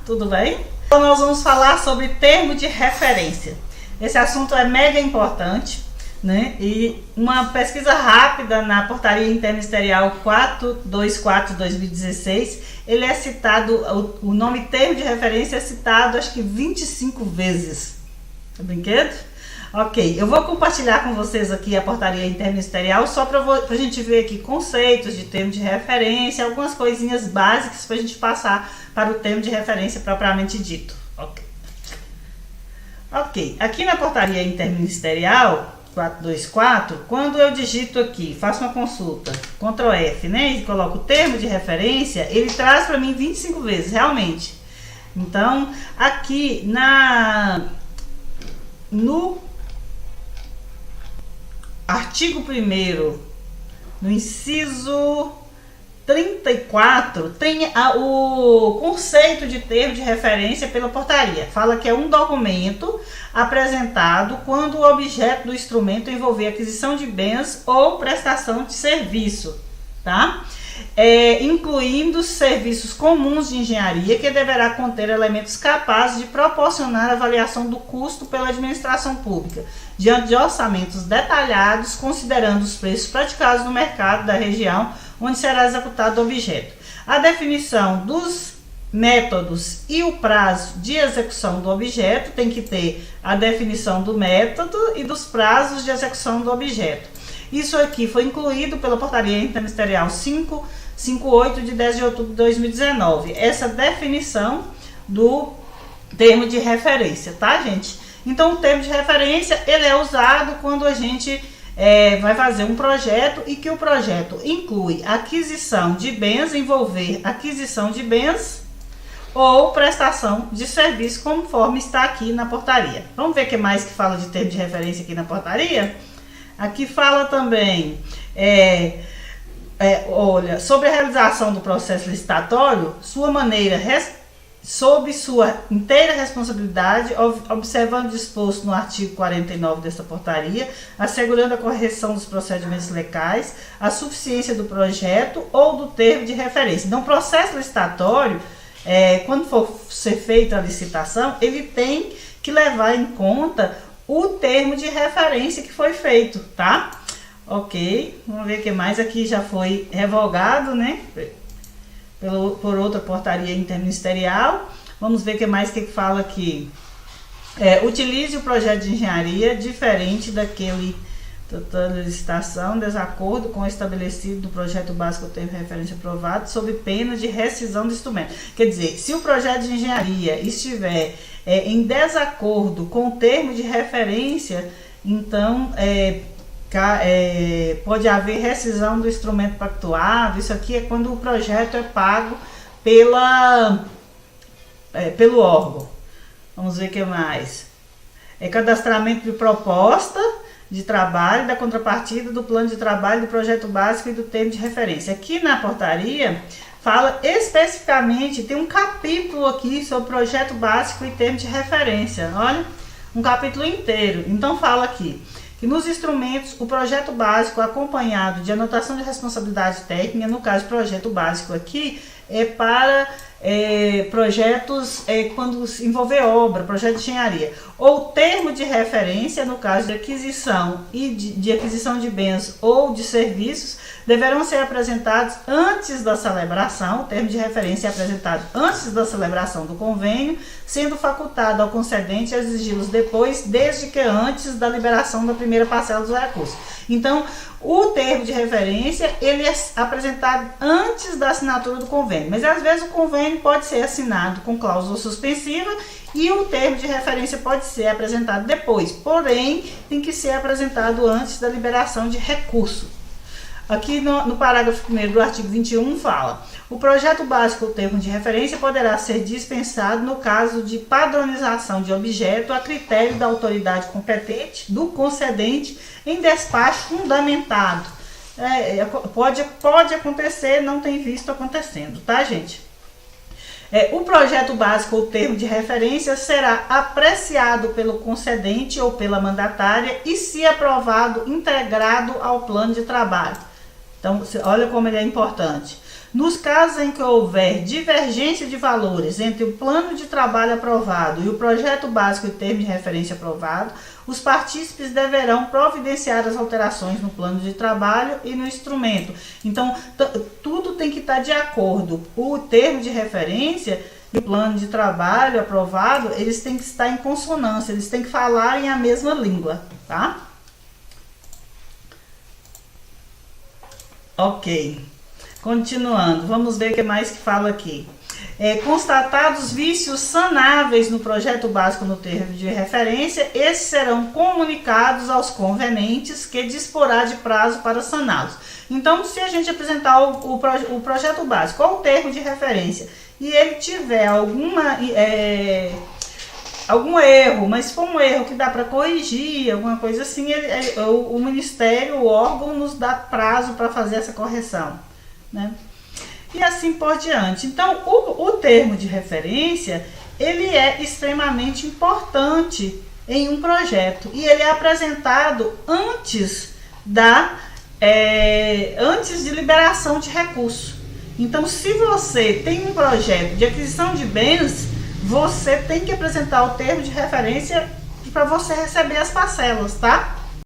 tudo bem? Então nós vamos falar sobre termo de referência. Esse assunto é mega importante, né? E uma pesquisa rápida na Portaria Interministerial 424/2016, ele é citado, o nome termo de referência é citado acho que 25 vezes. É brinquedo? Ok, eu vou compartilhar com vocês aqui a Portaria Interministerial só para a gente ver aqui conceitos de termo de referência, algumas coisinhas básicas para a gente passar para o termo de referência propriamente dito. Ok, aqui na Portaria Interministerial 424, quando eu digito aqui, faço uma consulta, Ctrl F, né, e coloco o termo de referência, ele traz para mim 25 vezes, realmente. Então, aqui no artigo 1º, no inciso 34, tem o conceito de termo de referência pela portaria. Fala que é um documento apresentado quando o objeto do instrumento envolver aquisição de bens ou prestação de serviço, tá? Incluindo serviços comuns de engenharia, que deverá conter elementos capazes de proporcionar avaliação do custo pela administração pública, diante de orçamentos detalhados, considerando os preços praticados no mercado da região onde será executado o objeto. A definição dos métodos e o prazo de execução do objeto tem que ter a definição do método e dos prazos de execução do objeto. Isso aqui foi incluído pela Portaria Interministerial 558 de 10 de outubro de 2019. Essa definição do termo de referência, tá, gente? Então, o termo de referência, ele é usado quando a gente vai fazer um projeto e que o projeto inclui aquisição de bens, envolver aquisição de bens ou prestação de serviço, conforme está aqui na portaria. Vamos ver o que mais que fala de termo de referência aqui na portaria? Aqui fala também, olha, sobre a realização do processo licitatório, sob sua inteira responsabilidade, observando o disposto no artigo 49 desta portaria, assegurando a correção dos procedimentos legais, a suficiência do projeto ou do termo de referência. Então, o processo licitatório, quando for ser feita a licitação, ele tem que levar em conta o termo de referência que foi feito, tá? Ok, vamos ver o que mais aqui já foi revogado, né? Por outra portaria interministerial. Vamos ver o que mais que fala aqui. Utilize o projeto de engenharia diferente daquele total licitação, desacordo com o estabelecido do projeto básico termo de referência aprovado, sob pena de rescisão do instrumento. Quer dizer, se o projeto de engenharia estiver em desacordo com o termo de referência, então pode haver rescisão do instrumento pactuado. Isso aqui é quando o projeto é pago pelo órgão. Vamos ver o que mais. Cadastramento de proposta de trabalho, da contrapartida do plano de trabalho, do projeto básico e do termo de referência. Aqui na portaria fala especificamente, tem um capítulo aqui sobre projeto básico e termo de referência. Olha, um capítulo inteiro. Então fala aqui que nos instrumentos, o projeto básico acompanhado de anotação de responsabilidade técnica, no caso projeto básico aqui, é para projetos quando envolver obra, projeto de engenharia, ou termo de referência, no caso de aquisição e de aquisição de bens ou de serviços, deverão ser apresentados antes da celebração. O termo de referência é apresentado antes da celebração do convênio, sendo facultado ao concedente exigi-los depois, desde que antes da liberação da primeira parcela dos recursos. Então, o termo de referência, ele é apresentado antes da assinatura do convênio, mas às vezes o convênio pode ser assinado com cláusula suspensiva e o termo de referência pode ser apresentado depois, porém, tem que ser apresentado antes da liberação de recurso. Aqui no parágrafo 1º do artigo 21 fala: o projeto básico ou termo de referência poderá ser dispensado no caso de padronização de objeto a critério da autoridade competente do concedente em despacho fundamentado. Pode acontecer, não tem visto acontecendo, tá, gente? O projeto básico ou termo de referência será apreciado pelo concedente ou pela mandatária e, se aprovado, integrado ao plano de trabalho. Então, olha como ele é importante. Nos casos em que houver divergência de valores entre o plano de trabalho aprovado e o projeto básico e termo de referência aprovado, os partícipes deverão providenciar as alterações no plano de trabalho e no instrumento. Então, tudo tem que estar de acordo. O termo de referência e o plano de trabalho aprovado, eles têm que estar em consonância, eles têm que falarem a mesma língua, tá? Ok. Continuando, vamos ver o que mais que fala aqui. Constatados vícios sanáveis no projeto básico no termo de referência, esses serão comunicados aos convenentes, que disporá de prazo para saná-los. Então, se a gente apresentar o projeto básico ou o termo de referência e ele tiver algum erro, mas se for um erro que dá para corrigir, alguma coisa assim, o Ministério, o órgão, nos dá prazo para fazer essa correção, né? E assim por diante. Então, o termo de referência, ele é extremamente importante em um projeto e ele é apresentado antes de liberação de recurso. Então, se você tem um projeto de aquisição de bens, você tem que apresentar o termo de referência para você receber as parcelas, tá?